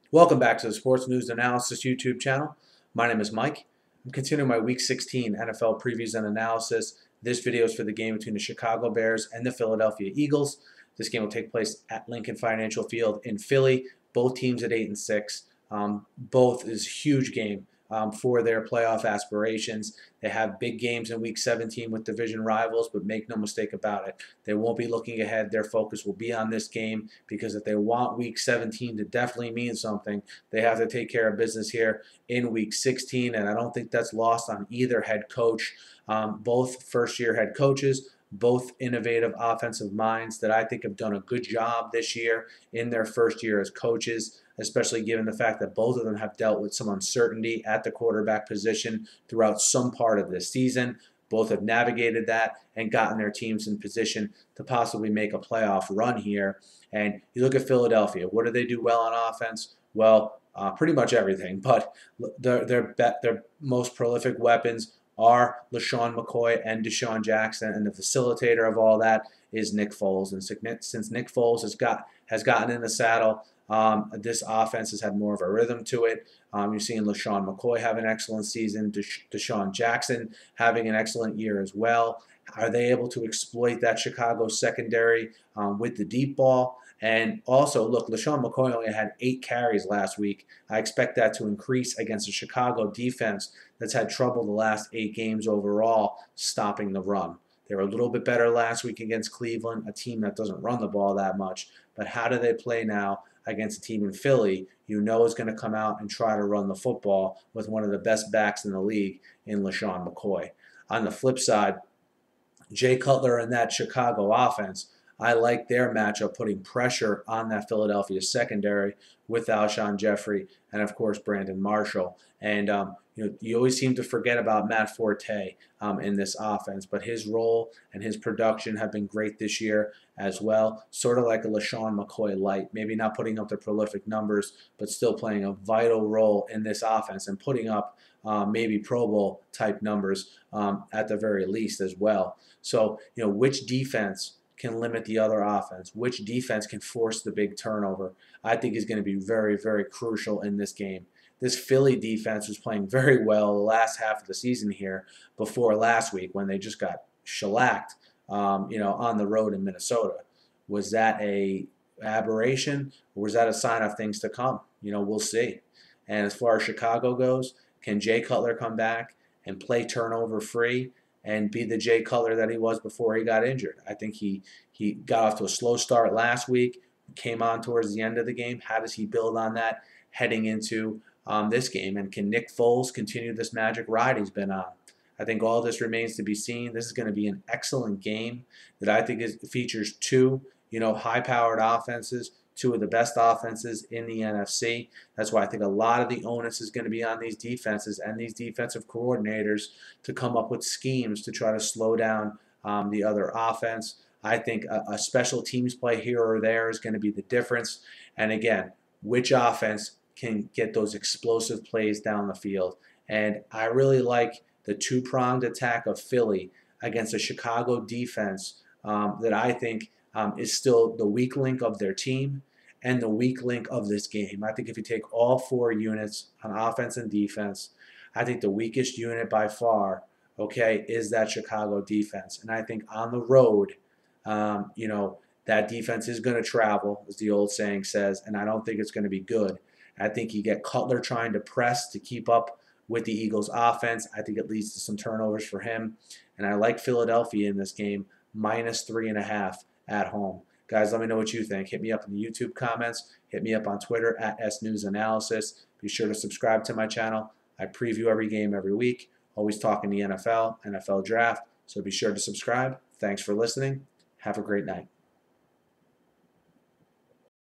Welcome back to the Sports News Analysis YouTube channel. My name is Mike. I'm continuing my Week 16 NFL previews and analysis. This video is for the game between the Chicago Bears and the Philadelphia Eagles. This game will take place at Lincoln Financial Field in Philly. Both teams at 8-6. Both is a huge game for their playoff aspirations. They have big games in Week 17 with division rivals, but make no mistake about it, they won't be looking ahead. Their focus will be on this game because if they want Week 17 to definitely mean something, they have to take care of business here in Week 16, and I don't think that's lost on either head coach. Both first-year head coaches, both innovative offensive minds that I think have done a good job this year in their first year as coaches, especially given the fact that both of them have dealt with some uncertainty at the quarterback position throughout some part of this season. Both have navigated that and gotten their teams in position to possibly make a playoff run here. And you look at Philadelphia. What do they do well on offense? Well, pretty much everything, but their most prolific weapons are LaShawn McCoy and Deshaun Jackson, and the facilitator of all that is Nick Foles. And since Nick Foles has gotten in the saddle, this offense has had more of a rhythm to it. You're seeing LaShawn McCoy have an excellent season, Deshaun Jackson having an excellent year as well. Are they able to exploit that Chicago secondary with the deep ball? And also, look, LaShawn McCoy only had 8 carries last week. I expect that to increase against a Chicago defense that's had trouble the last 8 games overall stopping the run. They were a little bit better last week against Cleveland, a team that doesn't run the ball that much. But how do they play now against a team in Philly you know is going to come out and try to run the football with one of the best backs in the league in LaShawn McCoy? On the flip side, Jay Cutler and that Chicago offense, I like their matchup putting pressure on that Philadelphia secondary with Alshon Jeffrey and, of course, Brandon Marshall. And you always seem to forget about Matt Forte in this offense, but his role and his production have been great this year as well. Sort of like a LaShawn McCoy light, maybe not putting up the prolific numbers, but still playing a vital role in this offense and putting up maybe Pro Bowl type numbers at the very least as well. So, which defense can limit the other offense? Which defense can force the big turnover? I think is going to be very, very crucial in this game. This Philly defense was playing very well the last half of the season here before last week when they just got shellacked, on the road in Minnesota. Was that a aberration or was that a sign of things to come? We'll see. And as far as Chicago goes, can Jay Cutler come back and play turnover free and be the Jay Cutler that he was before he got injured? I think he got off to a slow start last week, came on towards the end of the game. How does he build on that heading into this game? And can Nick Foles continue this magic ride he's been on? I think all this remains to be seen. This is going to be an excellent game that I think features two, high-powered offenses, two of the best offenses in the NFC. That's why I think a lot of the onus is going to be on these defenses and these defensive coordinators to come up with schemes to try to slow down the other offense. I think a special teams play here or there is going to be the difference. And again, which offense can get those explosive plays down the field? And I really like the two-pronged attack of Philly against a Chicago defense that I think is still the weak link of their team and the weak link of this game. I think if you take all 4 units on offense and defense, I think the weakest unit by far, is that Chicago defense. And I think on the road, that defense is going to travel, as the old saying says, and I don't think it's going to be good. I think you get Cutler trying to press to keep up with the Eagles' offense. I think it leads to some turnovers for him. And I like Philadelphia in this game, -3.5 at home. Guys, let me know what you think. Hit me up in the YouTube comments. Hit me up on Twitter at SNewsAnalysis. Be sure to subscribe to my channel. I preview every game every week. Always talking the NFL, NFL draft. So be sure to subscribe. Thanks for listening. Have a great night.